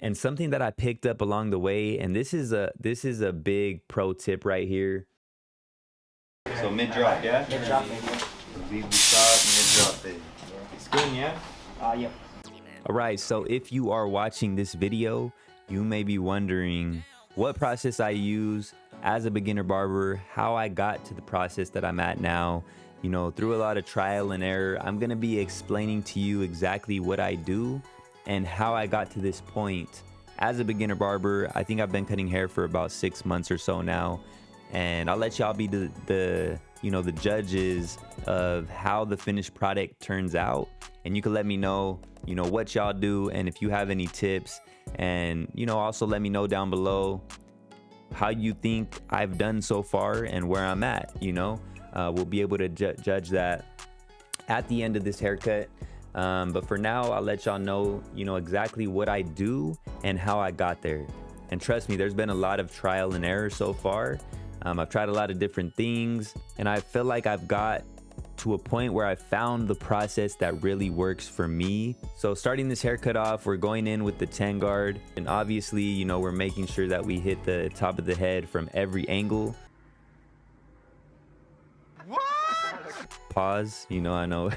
And something that I picked up along the way, and this is a big pro tip right here. So mid drop, yeah? Mid drop, Leave the shot, mid drop it. Skin, yeah? Yep. Alright, so if you are watching this video, you may be wondering what process I use as a beginner barber, how I got to the process that I'm at now. You know, through a lot of trial and error, I'm gonna be explaining to you exactly what I do and how I got to this point as a beginner barber. I think I've been cutting hair for about 6 months or so now, and I'll let y'all be the judges of how the finished product turns out. And you can let me know, what y'all do, and if you have any tips, and also let me know down below how you think I've done so far and where I'm at. We'll be able to judge that at the end of this haircut. But for now, I'll let y'all know, exactly what I do and how I got there. And trust me, there's been a lot of trial and error so far. I've tried a lot of different things, and I feel like I've got to a point where I found the process that really works for me. So starting this haircut off, we're going in with the 10 guard, and obviously, we're making sure that we hit the top of the head from every angle. What? Pause. I know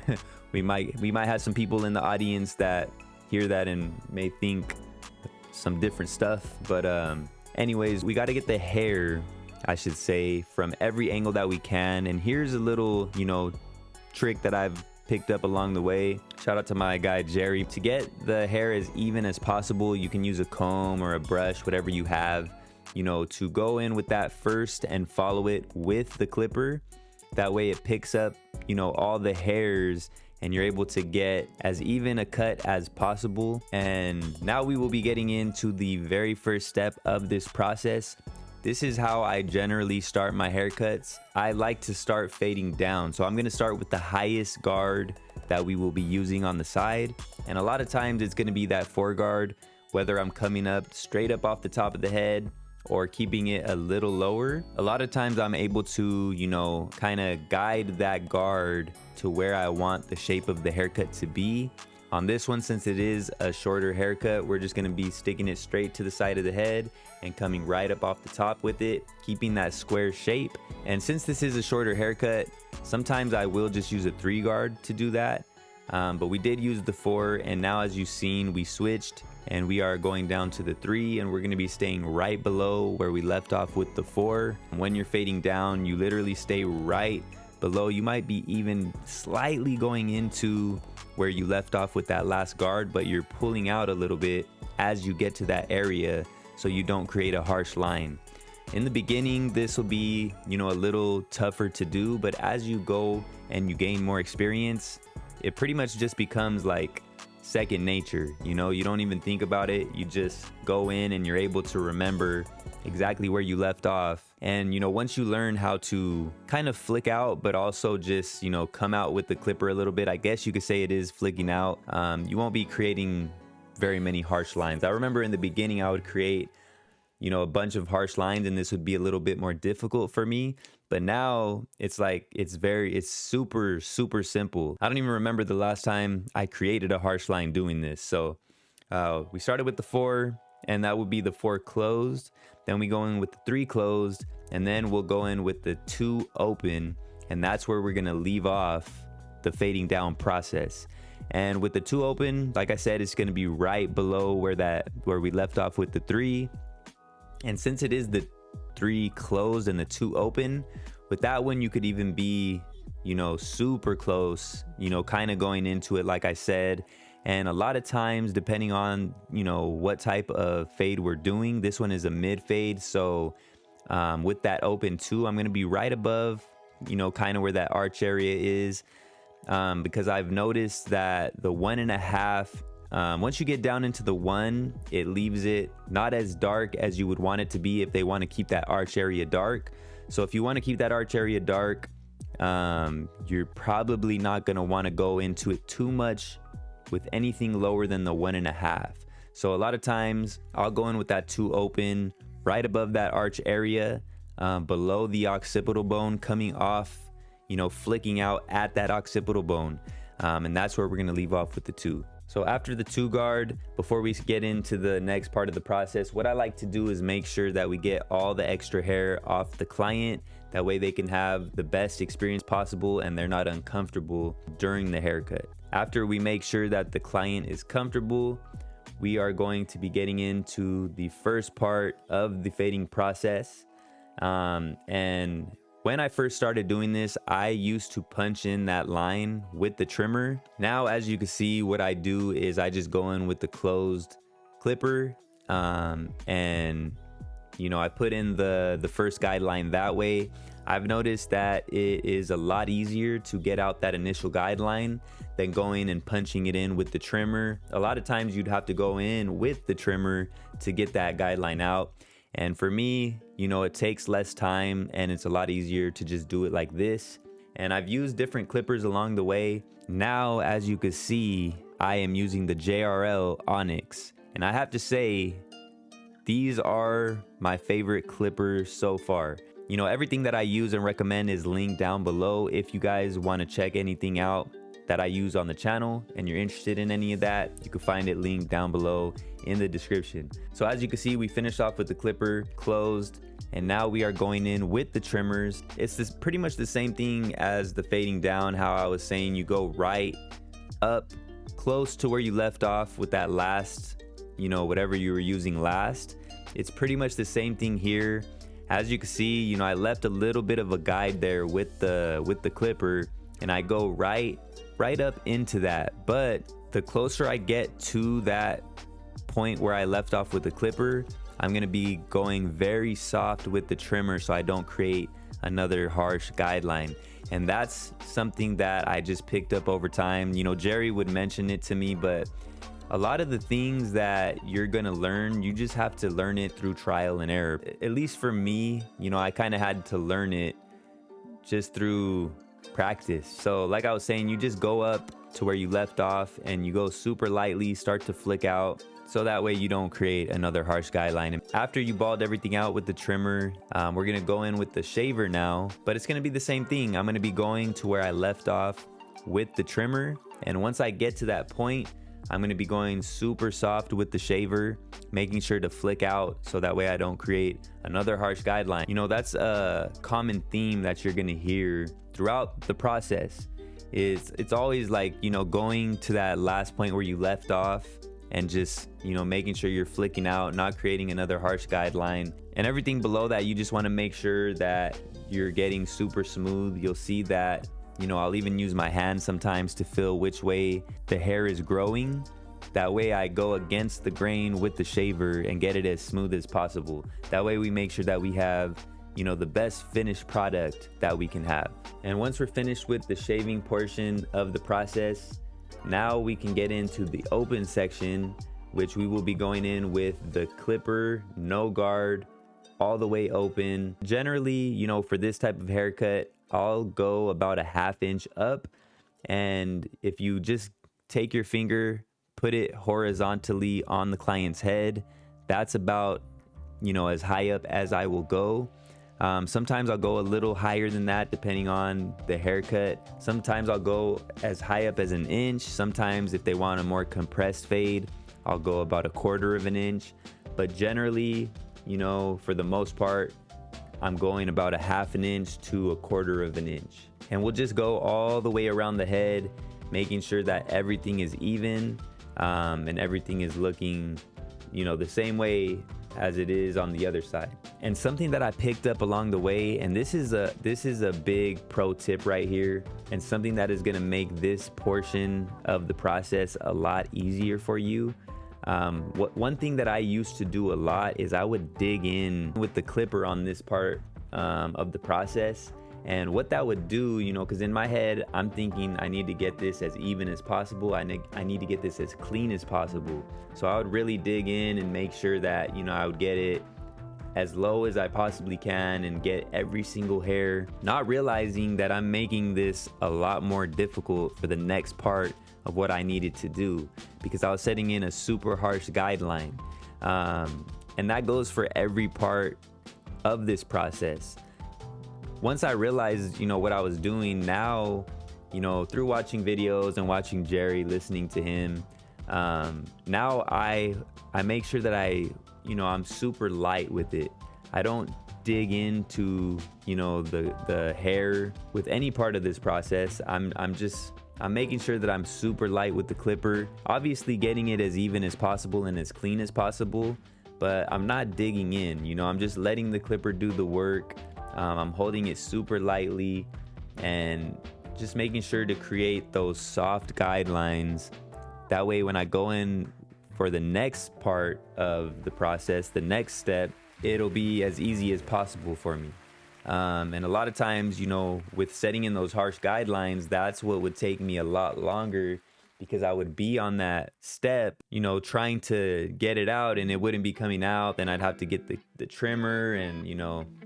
we might have some people in the audience that hear that and may think some different stuff, but anyways, we got to get the hair, I should say, from every angle that we can. And here's a little trick that I've picked up along the way. Shout out to my guy Jerry. To get the hair as even as possible, you can use a comb or a brush, whatever you have, to go in with that first and follow it with the clipper. That way it picks up all the hairs, and you're able to get as even a cut as possible. And now we will be getting into the very first step of this process. This is how I generally start my haircuts. I like to start fading down. So I'm gonna start with the highest guard that we will be using on the side. And a lot of times it's gonna be that 4 guard, whether I'm coming up straight up off the top of the head or keeping it a little lower. A lot of times I'm able to, kind of guide that guard to where I want the shape of the haircut to be. On this one, since it is a shorter haircut, we're just gonna be sticking it straight to the side of the head and coming right up off the top with it, keeping that square shape. And since this is a shorter haircut, sometimes I will just use a 3 guard to do that. But we did use the 4, and now as you've seen, we switched and we are going down to the 3, and we're gonna be staying right below where we left off with the 4. When you're fading down, you literally stay right below. You might be even slightly going into where you left off with that last guard, but you're pulling out a little bit as you get to that area so you don't create a harsh line. In the beginning, this will be, a little tougher to do, but as you go and you gain more experience, it pretty much just becomes like second nature. You don't even think about it. You just go in and you're able to remember exactly where you left off. And once you learn how to kind of flick out, but also just come out with the clipper a little bit, I guess you could say it is flicking out, you won't be creating very many harsh lines. I remember in the beginning I would create a bunch of harsh lines, and this would be a little bit more difficult for me. But now it's like it's super simple. I don't even remember the last time I created a harsh line doing this. So we started with the 4, and that would be the 4 closed. Then we go in with the 3 closed, and then we'll go in with the 2 open, and that's where we're gonna leave off the fading down process. And with the 2 open, like I said, it's gonna be right below where we left off with the 3. And since it is the 3 closed and the 2 open, with that one you could even be super close, kind of going into it, like I said. And a lot of times, depending on what type of fade we're doing, this one is a mid fade. So with that open 2, I'm going to be right above kind of where that arch area is, because I've noticed that the 1.5, once you get down into the 1, it leaves it not as dark as you would want it to be if they want to keep that arch area dark. So if you want to keep that arch area dark, you're probably not going to want to go into it too much with anything lower than the 1.5. So a lot of times I'll go in with that 2 open right above that arch area, below the occipital bone, coming off, flicking out at that occipital bone. And that's where we're going to leave off with the 2. So after the 2-guard, before we get into the next part of the process, what I like to do is make sure that we get all the extra hair off the client. That way they can have the best experience possible and they're not uncomfortable during the haircut. After we make sure that the client is comfortable, we are going to be getting into the first part of the fading process. And when I first started doing this, I used to punch in that line with the trimmer. Now, as you can see, what I do is I just go in with the closed clipper, and you know, I put in the first guideline that way. I've noticed that it is a lot easier to get out that initial guideline than going and punching it in with the trimmer. A lot of times you'd have to go in with the trimmer to get that guideline out. And for me, you know, it takes less time and it's a lot easier to just do it like this. And I've used different clippers along the way. Now, as you can see, I am using the JRL Onyx. And I have to say, these are my favorite clippers so far. You know, everything that I use and recommend is linked down below. If you guys want to check anything out that I use on the channel and you're interested in any of that, you can find it linked down below in the description. So as you can see, we finished off with the clipper closed, and now we are going in with the trimmers. It's pretty much the same thing as the fading down, how I was saying you go right up close to where you left off with that last, you know, whatever you were using last. It's pretty much the same thing here. As you can see, you know, I left a little bit of a guide there with the clipper, and I go right up into that. But the closer I get to that point where I left off with the clipper, I'm gonna be going very soft with the trimmer so I don't create another harsh guideline. And that's something that I just picked up over time. You know, Jerry would mention it to me, but a lot of the things that you're gonna learn, you just have to learn it through trial and error. At least for me, you know, I kind of had to learn it just through practice. So like I was saying, you just go up to where you left off and you go super lightly, start to flick out, so that way you don't create another harsh guideline. And after you balled everything out with the trimmer, we're gonna go in with the shaver now, but it's gonna be the same thing. I'm gonna be going to where I left off with the trimmer, and once I get to that point, I'm gonna be going super soft with the shaver, making sure to flick out so that way I don't create another harsh guideline. You know, that's a common theme that you're gonna hear throughout the process. It's always like, you know, going to that last point where you left off and just, you know, making sure you're flicking out, not creating another harsh guideline. And everything below that, you just wanna make sure that you're getting super smooth. You'll see that, you know, I'll even use my hand sometimes to feel which way the hair is growing. That way I go against the grain with the shaver and get it as smooth as possible. That way we make sure that we have, you know, the best finished product that we can have. And once we're finished with the shaving portion of the process, now we can get into the open section, which we will be going in with the clipper, no guard, all the way open. Generally, you know, for this type of haircut, I'll go about a ½ inch up. And if you just take your finger, put it horizontally on the client's head, that's about, you know, as high up as I will go. Sometimes I'll go a little higher than that depending on the haircut. Sometimes I'll go as high up as an inch. Sometimes if they want a more compressed fade, I'll go about 1/4 of an inch. But generally, you know, for the most part, I'm going about a ½ inch to 1/4 of an inch. And we'll just go all the way around the head, making sure that everything is even, and everything is looking, you know, the same way as it is on the other side. And something that I picked up along the way, and this is a big pro tip right here, and something that is gonna make this portion of the process a lot easier for you. One thing that I used to do a lot is I would dig in with the clipper on this part of the process. And what that would do, you know, because in my head, I'm thinking I need to get this as even as possible. I need to get this as clean as possible. So I would really dig in and make sure that, you know, I would get it as low as I possibly can and get every single hair, not realizing that I'm making this a lot more difficult for the next part of what I needed to do, because I was setting in a super harsh guideline. And that goes for every part of this process. Once I realized, you know, what I was doing now, you know, through watching videos and watching Jerry, listening to him, Now I make sure that I'm super light with it. I don't dig into the hair with any part of this process. I'm making sure that I'm super light with the clipper, obviously getting it as even as possible and as clean as possible, but I'm not digging in. I'm just letting the clipper do the work. I'm holding it super lightly and just making sure to create those soft guidelines. That way when I go in for the next part of the process, the next step, it'll be as easy as possible for me. And a lot of times, with setting in those harsh guidelines, that's what would take me a lot longer, because I would be on that step, trying to get it out and it wouldn't be coming out. Then I'd have to get the trimmer, and,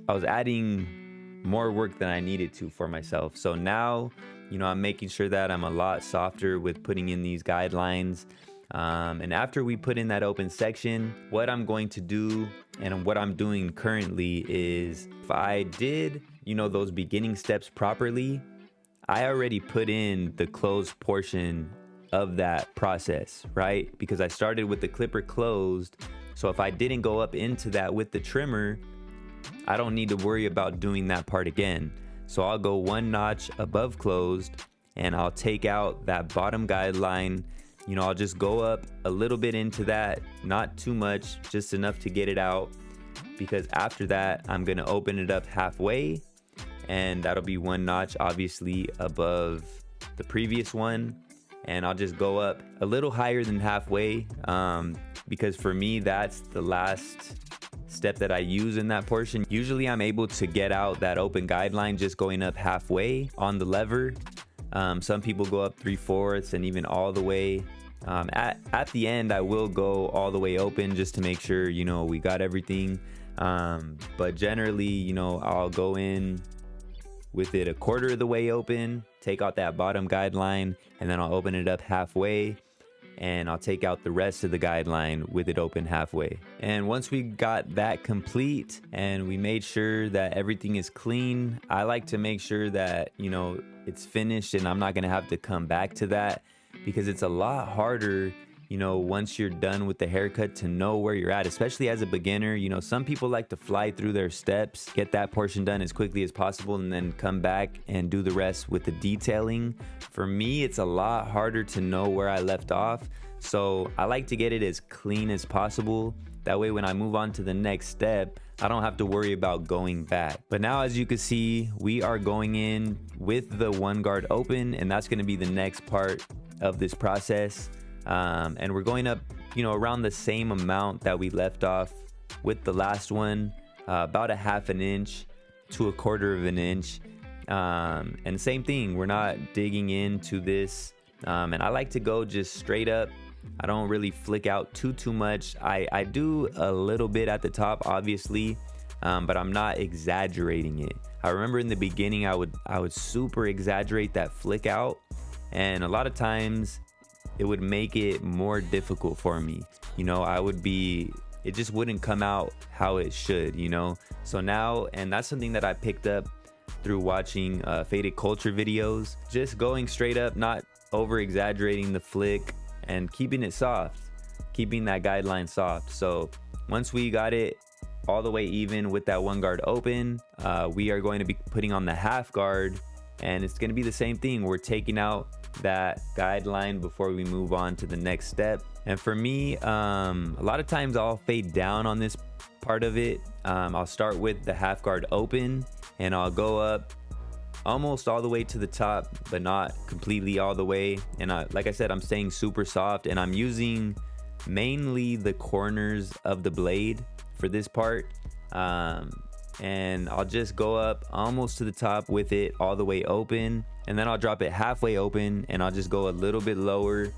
I was adding more work than I needed to for myself. So now, I'm making sure that I'm a lot softer with putting in these guidelines. And after we put in that open section, what I'm going to do and what I'm doing currently is, if I did, those beginning steps properly, I already put in the closed portion of that process, right? Because I started with the clipper closed. So if I didn't go up into that with the trimmer, I don't need to worry about doing that part again. So I'll go one notch above closed and I'll take out that bottom guideline. I'll just go up a little bit into that, not too much, just enough to get it out, because after that, I'm going to open it up halfway, and that'll be one notch obviously above the previous one. And I'll just go up a little higher than halfway, because for me, that's the last step that I use in that portion. Usually I'm able to get out that open guideline just going up halfway on the lever. Some people go up 3/4 and even all the way. At the end, I will go all the way open just to make sure, we got everything. But generally, I'll go in with it 1/4 of the way open, take out that bottom guideline, and then I'll open it up halfway, and I'll take out the rest of the guideline with it open halfway. And once we got that complete and we made sure that everything is clean, I like to make sure that, it's finished and I'm not gonna have to come back to that, because it's a lot harder, once you're done with the haircut, to know where you're at, especially as a beginner. Some people like to fly through their steps, get that portion done as quickly as possible, and then come back and do the rest with the detailing. For me, it's a lot harder to know where I left off. So I like to get it as clean as possible. That way, when I move on to the next step, I don't have to worry about going back. But now, as you can see, we are going in with the one guard open, and that's gonna be the next part of this process. And we're going up, around the same amount that we left off with the last one, about a 1/2 inch to a 1/4 of an inch. And same thing, we're not digging into this. And I like to go just straight up. I don't really flick out too much. I do a little bit at the top, obviously, but I'm not exaggerating it. I remember in the beginning, I would super exaggerate that flick out, and a lot of times it would make it more difficult for me. It just wouldn't come out how it should, So now, and that's something that I picked up through watching Faded Culture videos, just going straight up, not over exaggerating the flick, and keeping it soft, keeping that guideline soft. So once we got it all the way even with that one guard open, we are going to be putting on the half guard, and it's going to be the same thing. We're taking out that guideline before we move on to the next step. And for me, a lot of times I'll fade down on this part of it. I'll start with the half guard open, and I'll go up almost all the way to the top, but not completely all the way. And like I said, I'm staying super soft, and I'm using mainly the corners of the blade for this part. And I'll just go up almost to the top with it all the way open, and then I'll drop it halfway open, and I'll just go a little bit lower.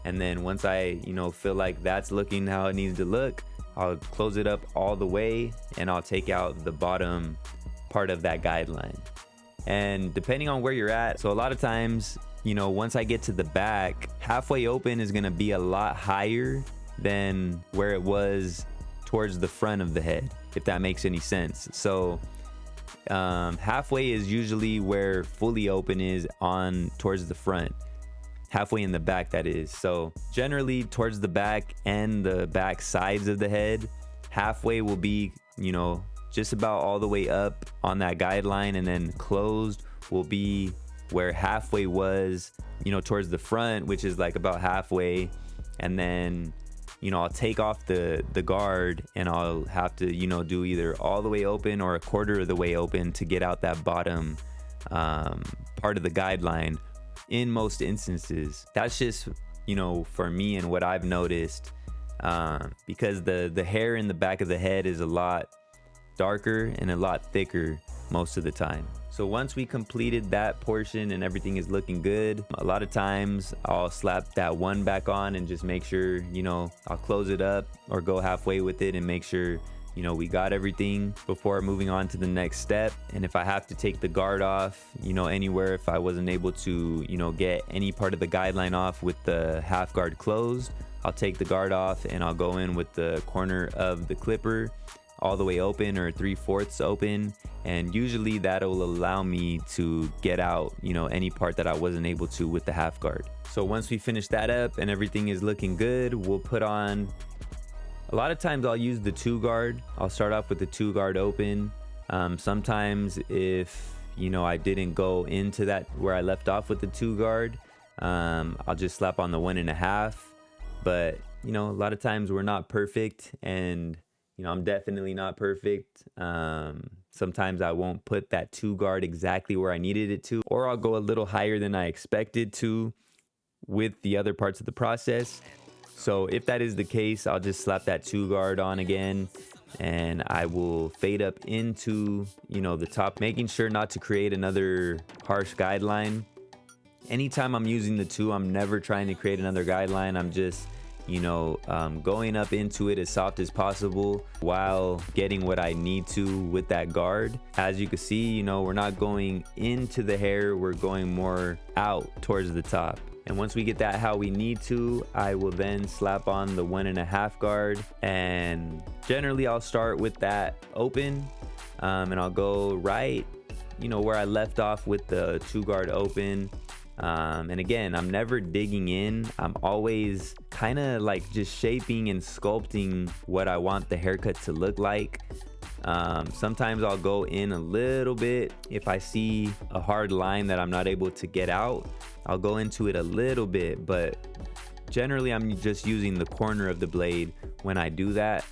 And then once I feel like that's looking how it needs to look, I'll close it up all the way, and I'll take out the bottom part of that guideline. And depending on where you're at, so a lot of times, once I get to the back, halfway open is gonna be a lot higher than where it was towards the front of the head, if that makes any sense. So halfway is usually where fully open is on towards the front. halfway in the back, that is. So generally towards the back and the back sides of the head, halfway will be, you know, just about all the way up on that guideline, and then closed will be where halfway was, you know, towards the front, which is like about halfway. And then, you know, I'll take off the guard, and I'll have to, you know, do either all the way open or a quarter of the way open to get out that bottom part of the guideline in most instances. That's just, you know, for me and what I've noticed, because the hair in the back of the head is a lot darker and a lot thicker most of the time. So once we completed that portion and everything is looking good, a lot of times I'll slap that one back on and just make sure, you know, I'll close it up or go halfway with it and make sure, you know, we got everything before moving on to the next step. And if I have to take the guard off, you know, anywhere, if I wasn't able to, you know, get any part of the guideline off with the half guard closed, I'll take the guard off and I'll go in with the corner of the clipper all the way open or 3/4 open, and usually that'll allow me to get out, you know, any part that I wasn't able to with the half guard. So once we finish that up and everything is looking good, we'll put on, a lot of times I'll use the 2 guard. I'll start off with the 2 guard open. Sometimes if, you know, I didn't go into that where I left off with the 2 guard, I'll just slap on the 1.5. But, you know, a lot of times we're not perfect, and you know, I'm definitely not perfect. Sometimes I won't put that 2 guard exactly where I needed it to, or I'll go a little higher than I expected to with the other parts of the process. So if that is the case, I'll just slap that 2 guard on again, and I will fade up into, you know, the top, making sure not to create another harsh guideline. Anytime I'm using the 2, I'm never trying to create another guideline. I'm just, you know, going up into it as soft as possible while getting what I need to with that guard. As you can see, you know, we're not going into the hair, we're going more out towards the top. And once we get that how we need to, I will then slap on the 1.5 guard, and generally I'll start with that open, and I'll go right, you know, where I left off with the 2 guard open. And again, I'm never digging in. I'm always kind of like just shaping and sculpting what I want the haircut to look like. Sometimes I'll go in a little bit. If I see a hard line that I'm not able to get out, I'll go into it a little bit, but generally I'm just using the corner of the blade when I do that.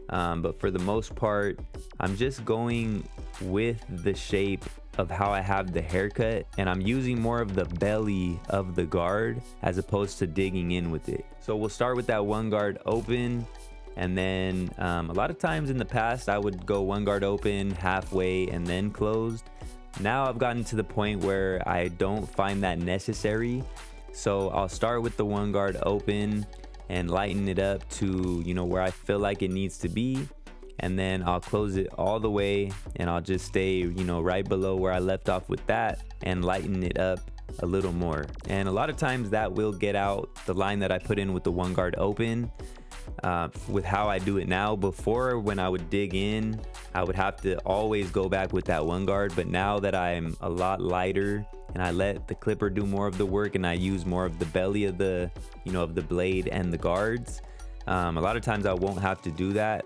But for the most part, I'm just going with the shape of how I have the haircut, and I'm using more of the belly of the guard as opposed to digging in with it. So we'll start with that 1 guard open, and then a lot of times in the past I would go 1 guard open, halfway, and then closed. Now I've gotten to the point where I don't find that necessary, so I'll start with the 1 guard open and lighten it up to, you know, where I feel like it needs to be, and then I'll close it all the way, and I'll just stay, you know, right below where I left off with that and lighten it up a little more. And a lot of times that will get out the line that I put in with the 1 guard open. With how I do it now, before when I would dig in, I would have to always go back with that 1 guard, but now that I'm a lot lighter and I let the clipper do more of the work and I use more of the belly of the, you know, of the blade and the guards, a lot of times I won't have to do that,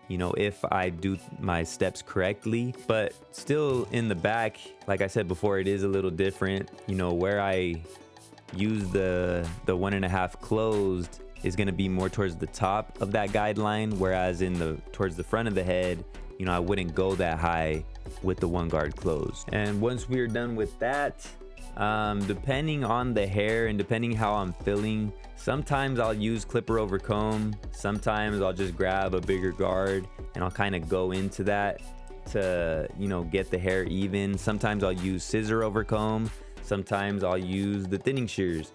you know, if I do my steps correctly. But still in the back, like I said before, it is a little different. You know, where I use the 1.5 closed is going to be more towards the top of that guideline, whereas towards the front of the head, you know, I wouldn't go that high with the 1 guard closed. And once we're done with that, depending on the hair and depending how I'm feeling, sometimes I'll use clipper over comb, sometimes I'll just grab a bigger guard and I'll kind of go into that to, you know, get the hair even. Sometimes I'll use scissor over comb, sometimes I'll use the thinning shears.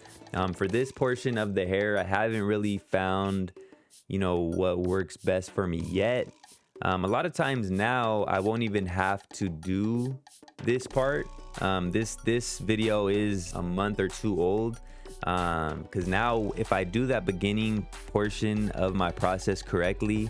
For this portion of the hair, I haven't really found, you know, what works best for me yet. A lot of times now I won't even have to do this part. This video is a month or 2 old, because now if I do that beginning portion of my process correctly,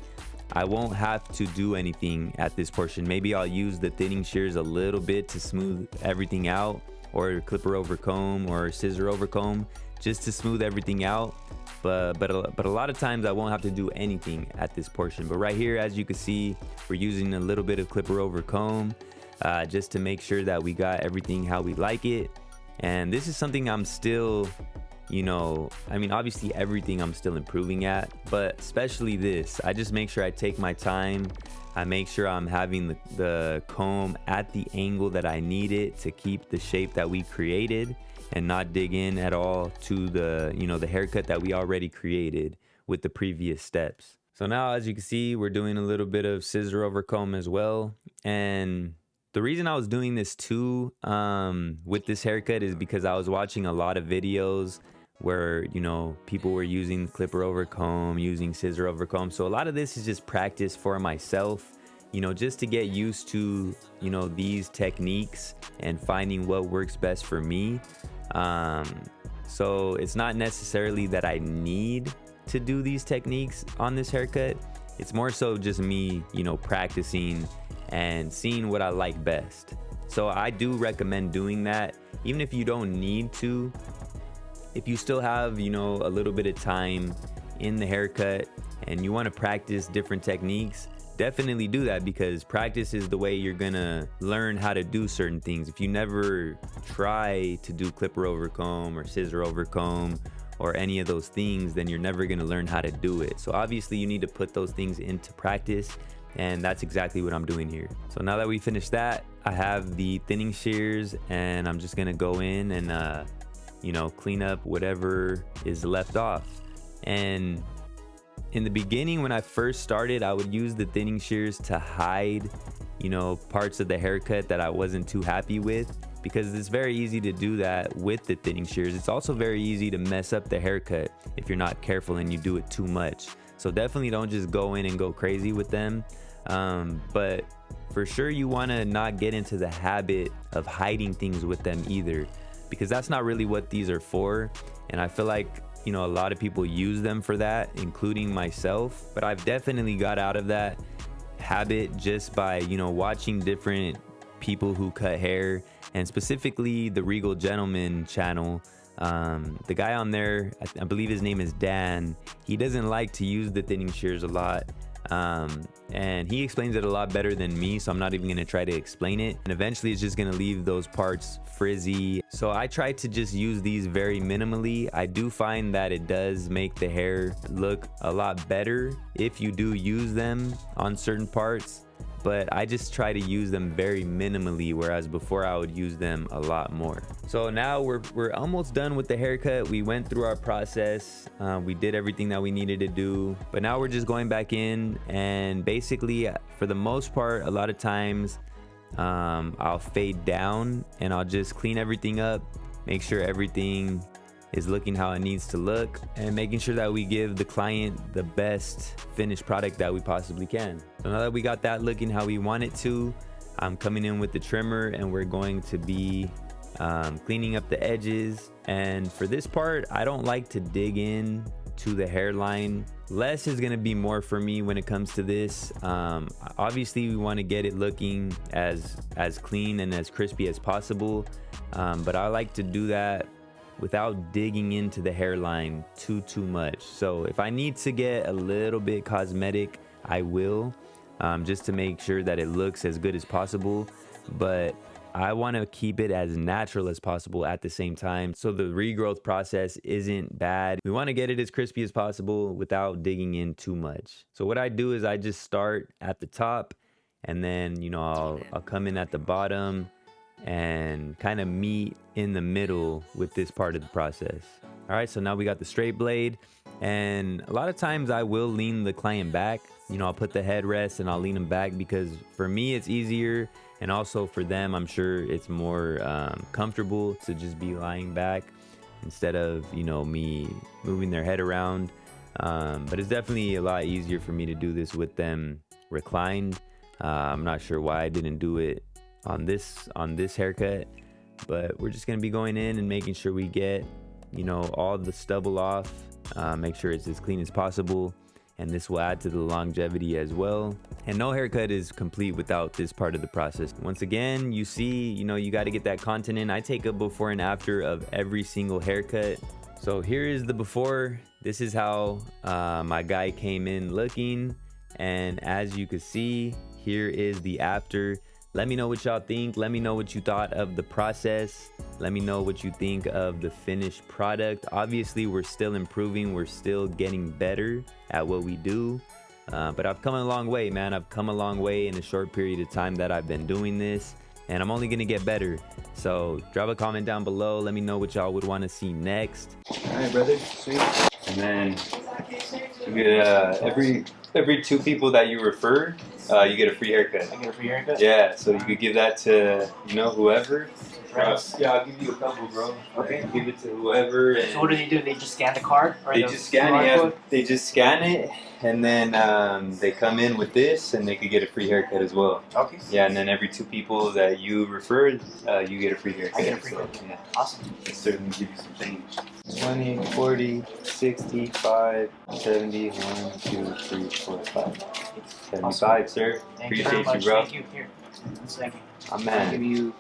I won't have to do anything at this portion. Maybe I'll use the thinning shears a little bit to smooth everything out, or clipper over comb or scissor over comb just to smooth everything out. But a lot of times I won't have to do anything at this portion. But right here, as you can see, we're using a little bit of clipper over comb just to make sure that we got everything how we like it. And this is something I'm still, you know, I mean, obviously everything I'm still improving at, but especially this. I just make sure I take my time. I make sure I'm having the comb at the angle that I need it to keep the shape that we created, and not dig in at all to the, you know, the haircut that we already created with the previous steps. So now, as you can see, we're doing a little bit of scissor over comb as well. And the reason I was doing this too with this haircut is because I was watching a lot of videos where, you know, people were using clipper over comb, using scissor over comb. So a lot of this is just practice for myself, you know, just to get used to, you know, these techniques and finding what works best for me. So it's not necessarily that I need to do these techniques on this haircut. It's more so just me, you know, practicing and seeing what I like best. So I do recommend doing that, even if you don't need to. If you still have, you know, a little bit of time in the haircut and you want to practice different techniques, definitely do that, because practice is the way you're gonna learn how to do certain things. If you never try to do clipper over comb or scissor over comb or any of those things, then you're never gonna learn how to do it. So obviously you need to put those things into practice, and that's exactly what I'm doing here. So now that we finished that, I have the thinning shears, and I'm just gonna go in and you know, clean up whatever is left off. And in the beginning, when I first started, I would use the thinning shears to hide, you know, parts of the haircut that I wasn't too happy with, because it's very easy to do that with the thinning shears. It's also very easy to mess up the haircut if you're not careful and you do it too much. So definitely don't just go in and go crazy with them. But for sure, you want to not get into the habit of hiding things with them either, because that's not really what these are for. And I feel like, you know, a lot of people use them for that, including myself. But I've definitely got out of that habit just by, you know, watching different people who cut hair, and specifically the Regal Gentleman channel. The guy on there, I believe his name is Dan, he doesn't like to use the thinning shears a lot. And he explains it a lot better than me, so I'm not even gonna try to explain it, and eventually it's just gonna leave those parts frizzy. So I try to just use these very minimally. I do find that it does make the hair look a lot better if you do use them on certain parts, but I just try to use them very minimally, whereas before I would use them a lot more. So now we're almost done with the haircut. We went through our process, we did everything that we needed to do, but now we're just going back in, and basically for the most part, a lot of times I'll fade down and I'll just clean everything up, make sure everything is looking how it needs to look, and making sure that we give the client the best finished product that we possibly can. So now that we got that looking how we want it to, I'm coming in with the trimmer, and we're going to be cleaning up the edges. And for this part, I don't like to dig in to the hairline. Less is going to be more for me when it comes to this. Obviously we want to get it looking as clean and as crispy as possible, but I like to do that without digging into the hairline too much. So if I need to get a little bit cosmetic, I will, just to make sure that it looks as good as possible. But I want to keep it as natural as possible at the same time, so the regrowth process isn't bad. We want to get it as crispy as possible without digging in too much. So what I do is I just start at the top, and then, you know, I'll come in at the bottom and kind of meet in the middle with this part of the process. All right, so now we got the straight blade, and a lot of times I will lean the client back. You know, I'll put the headrest and I'll lean them back, because for me it's easier, and also for them, I'm sure it's more comfortable to just be lying back instead of, you know, me moving their head around. But it's definitely a lot easier for me to do this with them reclined. I'm not sure why I didn't do it on this haircut, but we're just gonna be going in and making sure we get, you know, all the stubble off, make sure it's as clean as possible, and this will add to the longevity as well. And no haircut is complete without this part of the process. Once again, you see, you know, you got to get that content in. I take a before and after of every single haircut, So here is the before. This is how my guy came in looking, and as you can see, here is the after. Let me know what y'all think. Let me know what you thought of the process. Let me know what you think of the finished product. Obviously, we're still improving. We're still getting better at what we do. But I've come a long way, man. I've come a long way in a short period of time that I've been doing this, and I'm only gonna get better. So drop a comment down below. Let me know what y'all would want to see next. All right, brother. Sweet. And then you get every 2 people that you refer, you get a free haircut. I get a free haircut? Yeah. So you could give that to whoever. Yeah, I'll give you a couple, bro. Okay. Give it to whoever. So what do? They just scan the card? Or they just scan it. Yeah, they just scan it, and then they come in with this, and they could get a free haircut as well. Okay. Yeah, and then every 2 people that you referred, you get a free haircut. I get a free haircut. Yeah. Awesome. I'll certainly give you some change. 20, 40, 60, 5, 70, 1, 2, 3, 4, 5. 75, awesome. Sir. Thank you Appreciate very much. you, bro. Thank you. Here, 1 second. I'm man.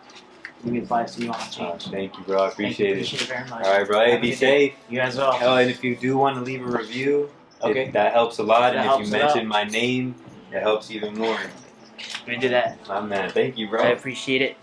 Give me advice so you want to change. Thank you, bro. I appreciate it. Appreciate it very much. All right, bro. Hey, be safe. You as well. Oh, and if you do want to leave a review, okay, that helps a lot. That and if you mention my name, it helps even more. Let me do that. My man. Thank you, bro. I appreciate it.